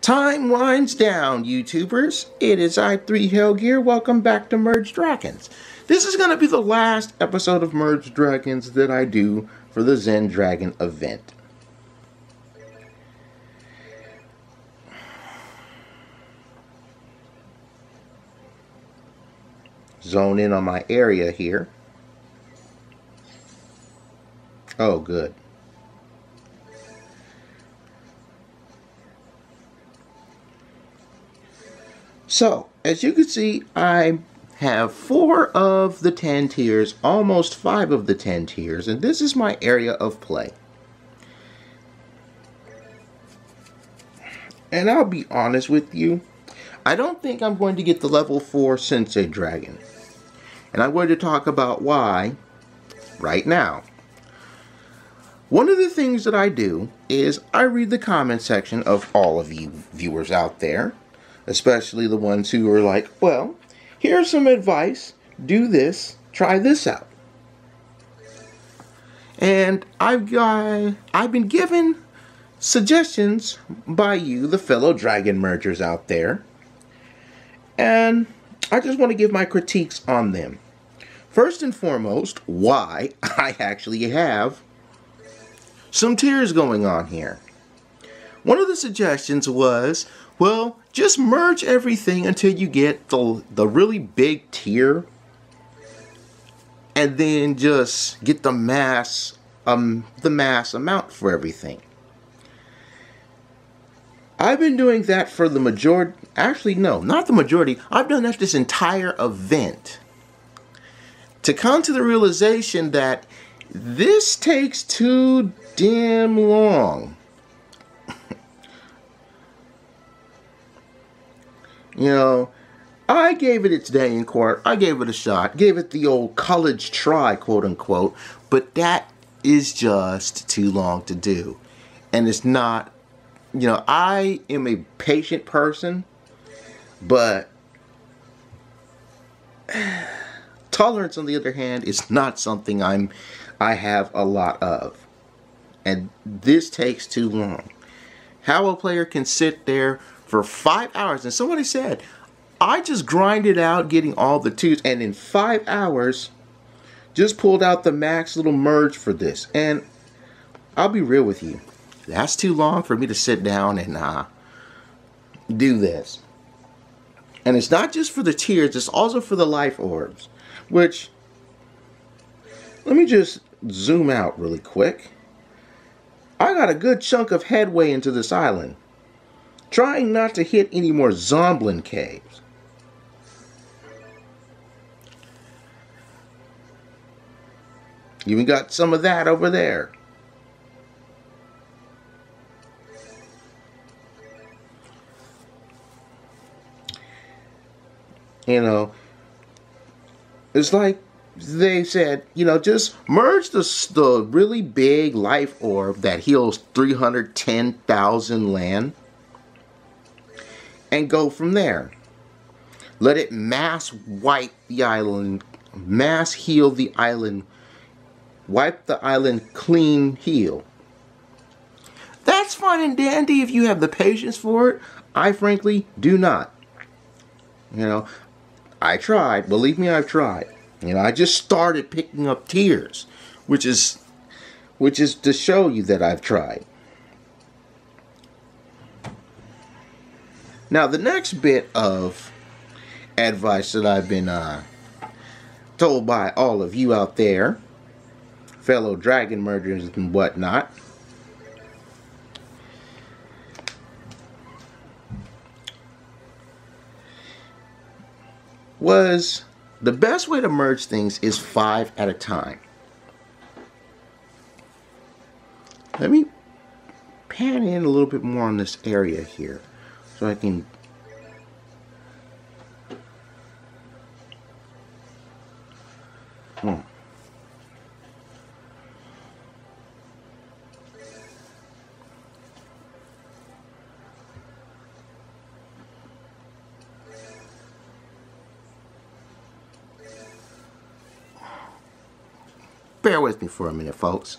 Time winds down, YouTubers. It is I3 Hellgear. Welcome back to Merge Dragons. This is going to be the last episode of Merge Dragons that I do for the Zen Dragon event. Zone in on my area here. Oh, good. So, as you can see, I have 4 of the 10 tiers, almost 5 of the 10 tiers, and this is my area of play. And I'll be honest with you, I don't think I'm going to get the level 4 Sensei Dragon. And I'm going to talk about why right now. One of the things that I do is I read the comment section of all of you viewers out there. Especially the ones who are like, well, here's some advice. Do this. Try this out. And I've been given suggestions by you, the fellow dragon mergers out there. And I just want to give my critiques on them. First and foremost, why I actually have some tiers going on here. One of the suggestions was, well, just merge everything until you get the really big tier, and then just get the mass amount for everything. I've been doing that for the majority. Actually, no, not the majority. I've done that this entire event to come to the realization that this takes too damn long. You know, I gave it its day in court. I gave it a shot. Gave it the old college try, quote unquote. But that is just too long to do. And it's not, you know, I am a patient person. But tolerance, on the other hand, is not something I have a lot of. And this takes too long. How a player can sit there for 5 hours, and somebody said, I just grinded out getting all the twos, and in 5 hours, just pulled out the max little merge for this. And I'll be real with you, that's too long for me to sit down and do this. And it's not just for the tiers, it's also for the life orbs, which, let me just zoom out really quick. I got a good chunk of headway into this island, trying not to hit any more Zomblin caves. Even got some of that over there. You know, it's like they said, you know, just merge the really big life orb that heals 310,000 land. And go from there. Let it mass wipe the island, mass heal the island, wipe the island clean heal. That's fine and dandy if you have the patience for it. I frankly do not. You know, I tried. Believe me, I've tried. You know, I just started picking up tiers, which is to show you that I've tried. Now, the next bit of advice that I've been told by all of you out there, fellow dragon mergers and whatnot, was the best way to merge things is 5 at a time. Let me pan in a little bit more on this area here, so I can bear with me for a minute, folks.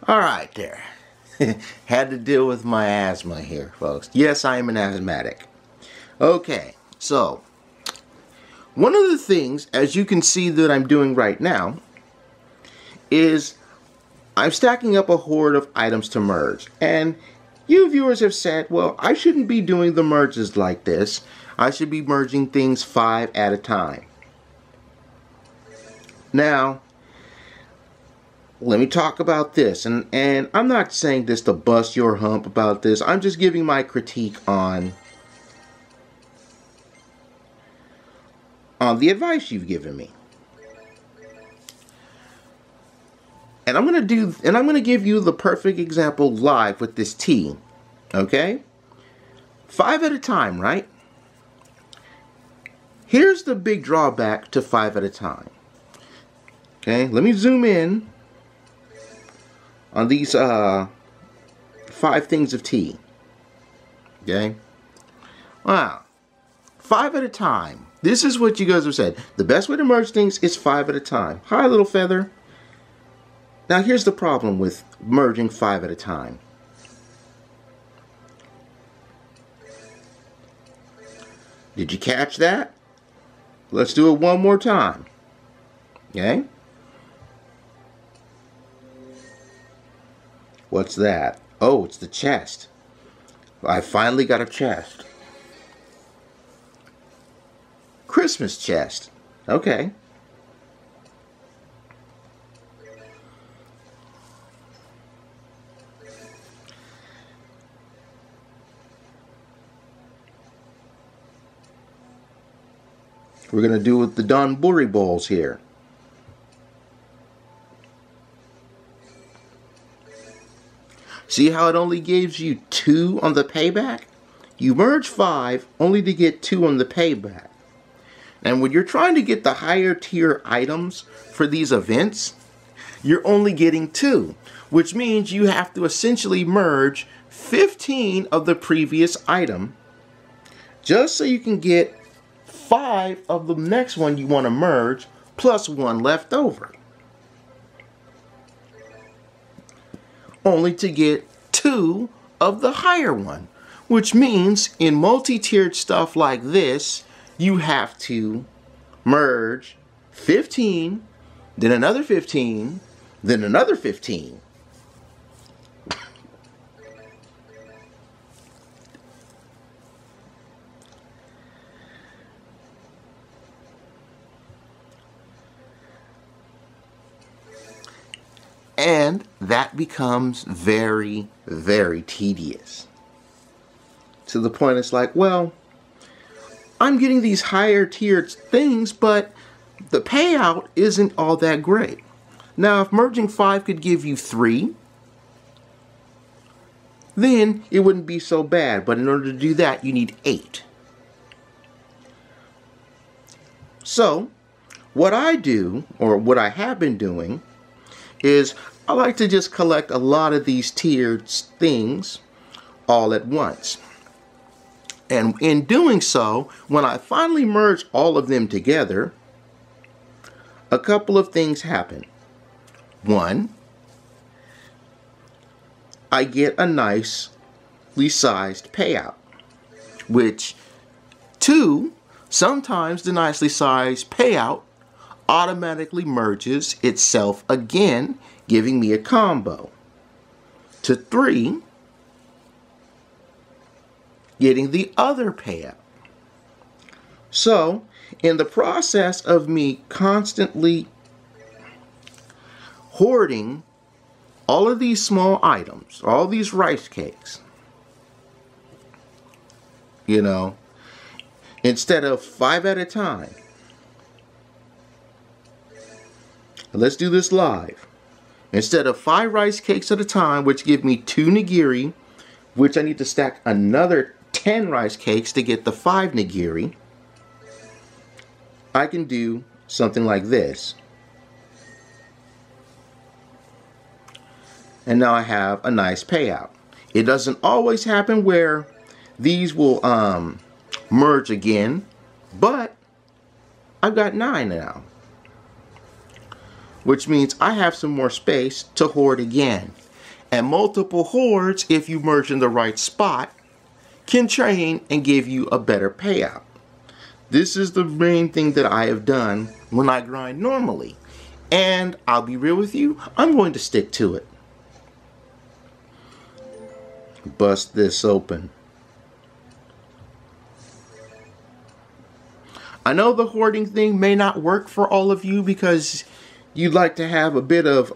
Alright there. Had to deal with my asthma here, folks. Yes, I am an asthmatic. Okay, so one of the things, as you can see, that I'm doing right now is I'm stacking up a horde of items to merge. And you viewers have said, well, I shouldn't be doing the merges like this. I should be merging things 5 at a time. Now, let me talk about this. And I'm not saying this to bust your hump about this. I'm just giving my critique on the advice you've given me. And I'm gonna give you the perfect example live with this tea. Okay? 5 at a time, right? Here's the big drawback to 5 at a time. Okay, let me zoom in on these 5 things of tea. Okay? Wow. 5 at a time. This is what you guys have said. The best way to merge things is 5 at a time. Hi, little feather. Now here's the problem with merging 5 at a time. Did you catch that? Let's do it one more time. Okay? What's that? Oh, it's the chest. I finally got a chest. Christmas chest. Okay. We're going to do with the Donburi bowls here. See how it only gives you 2 on the payback? You merge 5 only to get 2 on the payback. And when you're trying to get the higher tier items for these events, you're only getting 2, which means you have to essentially merge 15 of the previous item just so you can get 5 of the next one you want to merge plus 1 left over. Only to get 2 of the higher one, which means in multi-tiered stuff like this, you have to merge 15, then another 15, then another 15. And that becomes very, very tedious. To the point it's like, well, I'm getting these higher tiered things, but the payout isn't all that great. Now, if merging 5 could give you 3, then it wouldn't be so bad. But in order to do that, you need 8. So, what I do, or what I have been doing, is I like to just collect a lot of these tiered things all at once. And in doing so, when I finally merge all of them together, a couple of things happen. 1, I get a nicely sized payout, which 2, sometimes the nicely sized payout automatically merges itself again, giving me a combo. To 3, getting the other payout. So, in the process of me constantly hoarding all of these small items, all these rice cakes, you know, instead of 5 at a time, let's do this live. Instead of 5 rice cakes at a time, which give me 2 nigiri, which I need to stack another 10 rice cakes to get the 5 nigiri, I can do something like this. And now I have a nice payout. It doesn't always happen where these will merge again, but I've got 9 now, which means I have some more space to hoard again. And multiple hordes, if you merge in the right spot, can train and give you a better payout. This is the main thing that I have done when I grind normally. And I'll be real with you, I'm going to stick to it. Bust this open. I know the hoarding thing may not work for all of you because you'd like to have a bit of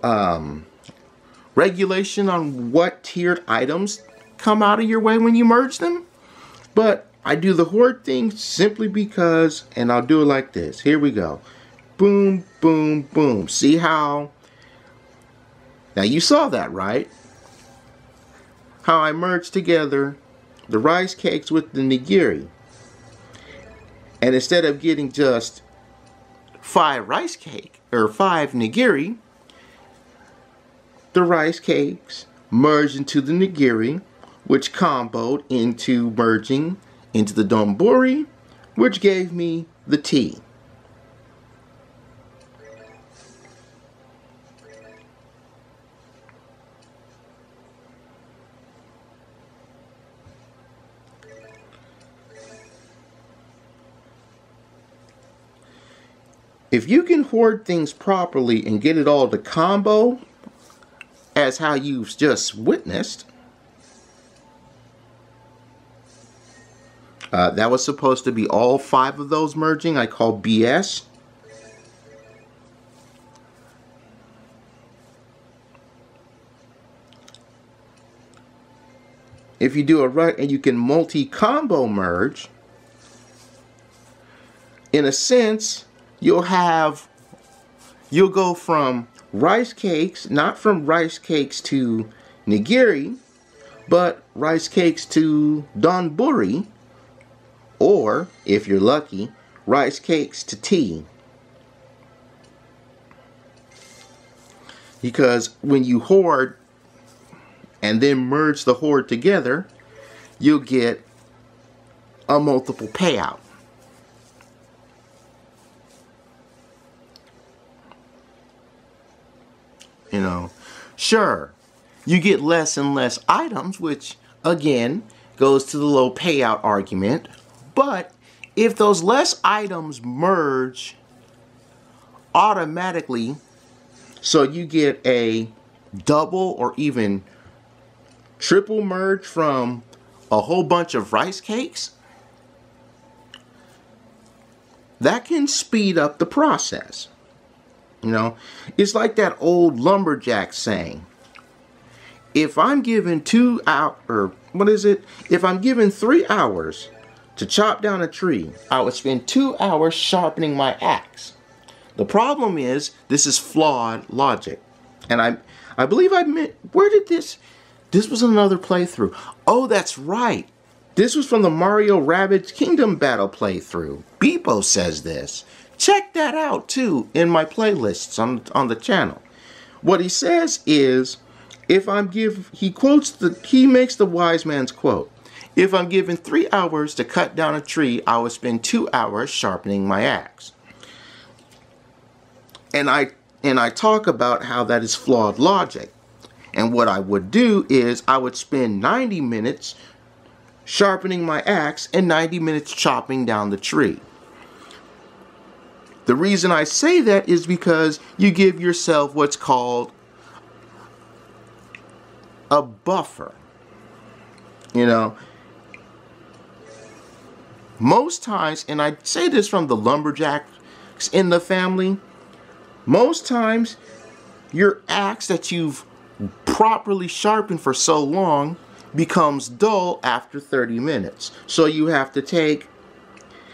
regulation on what tiered items come out of your way when you merge them. But I do the hoard thing simply because, and I'll do it like this. Here we go. Boom, boom, boom. See how? Now you saw that, right? How I merged together the rice cakes with the nigiri. And instead of getting just 5 rice cake or 5 nigiri, the rice cakes merged into the nigiri, which comboed into merging into the donburi, which gave me the tea. If you can hoard things properly and get it all to combo, as how you've just witnessed, that was supposed to be all 5 of those merging. I call BS. If you do it right and you can multi-combo merge, in a sense, you'll go from rice cakes, not from rice cakes to nigiri, but rice cakes to donburi, or, if you're lucky, rice cakes to tea. Because when you hoard and then merge the hoard together, you'll get a multiple payout. You know, sure, you get less and less items, which again goes to the low payout argument. But if those less items merge automatically, so you get a double or even triple merge from a whole bunch of rice cakes, that can speed up the process. You know, it's like that old lumberjack saying, if I'm given if I'm given 3 hours to chop down a tree, I would spend 2 hours sharpening my axe. The problem is, this is flawed logic. And I believe I meant, where did this was another playthrough. Oh, that's right. This was from the Mario Rabbids Kingdom Battle playthrough. Beepo says this. Check that out too in my playlists on the channel. What he says is, he makes the wise man's quote. If I'm given 3 hours to cut down a tree, I would spend 2 hours sharpening my axe. And I talk about how that is flawed logic. And what I would do is I would spend 90 minutes sharpening my axe and 90 minutes chopping down the tree. The reason I say that is because you give yourself what's called a buffer. You know, most times, and I say this from the lumberjacks in the family, most times your axe that you've properly sharpened for so long becomes dull after 30 minutes. So you have to take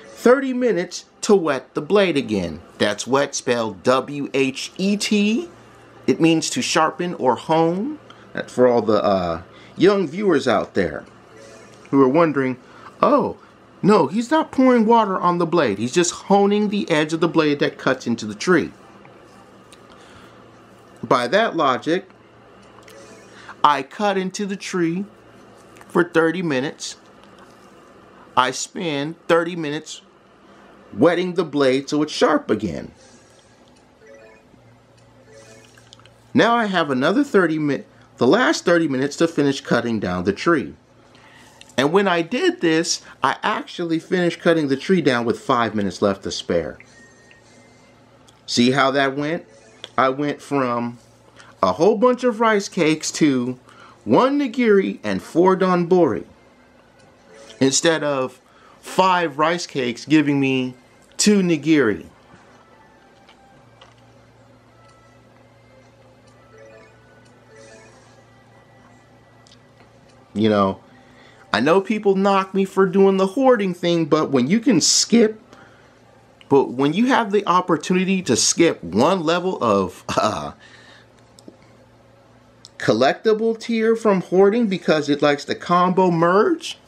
30 minutes to wet the blade again. That's wet spelled W-H-E-T. It means to sharpen or hone. That's for all the young viewers out there who are wondering, oh, no, he's not pouring water on the blade. He's just honing the edge of the blade that cuts into the tree. By that logic, I cut into the tree for 30 minutes. I spend 30 minutes wetting the blade so it's sharp again. Now I have another 30 the last 30 minutes to finish cutting down the tree. And when I did this, I actually finished cutting the tree down with 5 minutes left to spare. See how that went? I went from a whole bunch of rice cakes to 1 nigiri and 4 donburi. Instead of 5 rice cakes giving me 2 nigiri. You know, I know people knock me for doing the hoarding thing, but when you can skip, but when you have the opportunity to skip one level of collectible tier from hoarding because it likes to combo merge,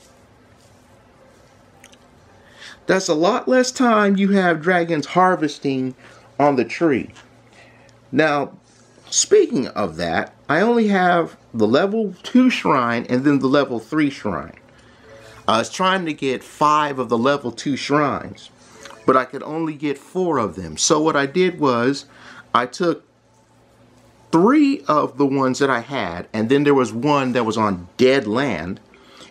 that's a lot less time you have dragons harvesting on the tree. Now, speaking of that, I only have the level 2 shrine and then the level 3 shrine. I was trying to get 5 of the level 2 shrines, but I could only get 4 of them. So what I did was I took 3 of the ones that I had, and then there was one that was on dead land,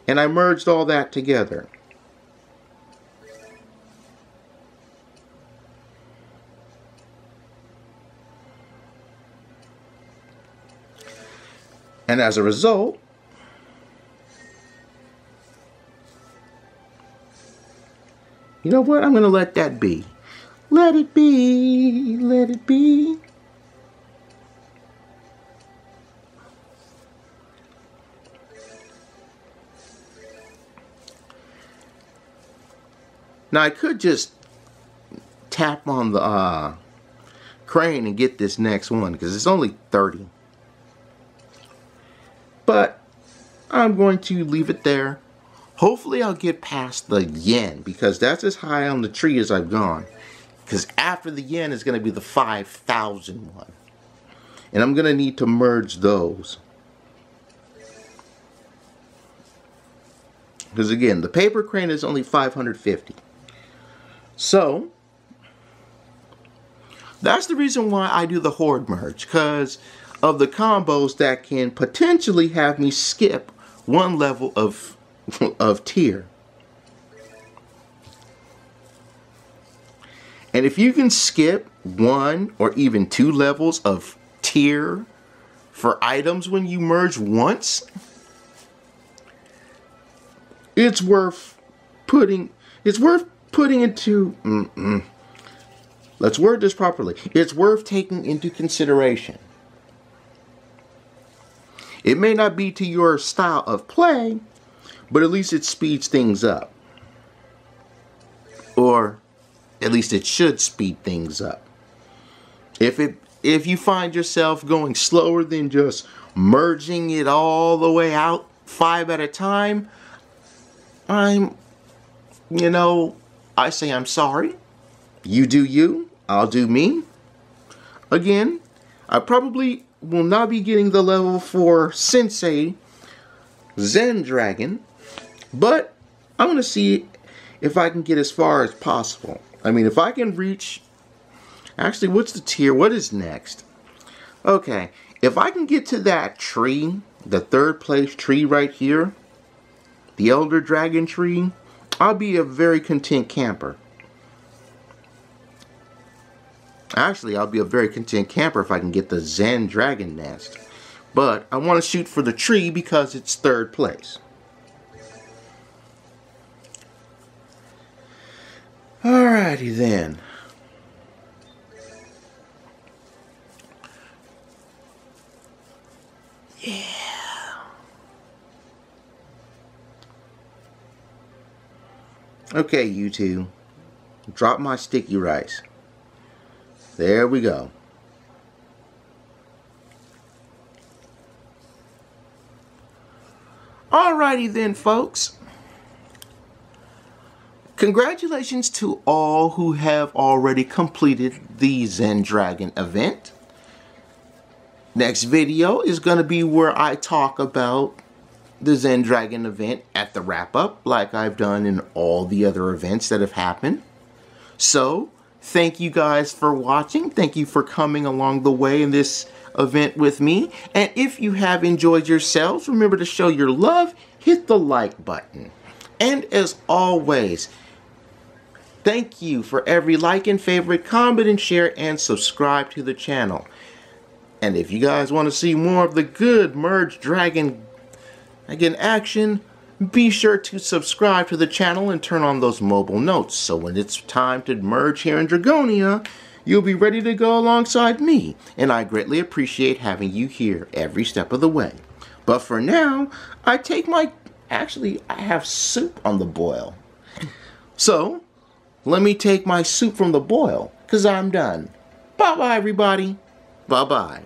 and I merged all that together. And as a result, you know what? I'm going to let that be. Let it be. Let it be. Now I could just tap on the crane and get this next one because it's only 30. But I'm going to leave it there. Hopefully I'll get past the yen because that's as high on the tree as I've gone. Because after the yen is going to be the 5,000 one. And I'm going to need to merge those. Because again, the paper crane is only 550. So, that's the reason why I do the horde merge. Because of the combos that can potentially have me skip one level of tier. And if you can skip 1 or even 2 levels of tier for items when you merge once, it's worth putting into let's word this properly. It's worth taking into consideration. It may not be to your style of play, but at least it speeds things up. Or at least it should speed things up. If you find yourself going slower than just merging it all the way out 5 at a time, I say I'm sorry. You do you, I'll do me. Again, I probably will not be getting the level 4 Sensei Zen Dragon, but I'm going to see if I can get as far as possible. I mean, if I can reach... Actually, what's the tier? What is next? Okay, if I can get to that tree, the 3rd place tree right here, the Elder Dragon tree, I'll be a very content camper. Actually, I'll be a very content camper if I can get the Zen Dragon Nest. But I want to shoot for the tree because it's 3rd place. Alrighty then. Yeah. Okay, you two. Drop my sticky rice. There we go. Alrighty then, folks. Congratulations to all who have already completed the Zen Dragon event. Next video is going to be where I talk about the Zen Dragon event at the wrap-up, like I've done in all the other events that have happened. So, thank you guys for watching. Thank you for coming along the way in this event with me. And if you have enjoyed yourselves, remember to show your love, hit the like button. And as always, thank you for every like and favorite, comment and share, and subscribe to the channel. And if you guys want to see more of the good Merge Dragon action, be sure to subscribe to the channel and turn on those mobile notes, so when it's time to merge here in Dragonia, you'll be ready to go alongside me, and I greatly appreciate having you here every step of the way. But for now, I have soup on the boil. So, let me take my soup from the boil, because I'm done. Bye-bye, everybody. Bye-bye.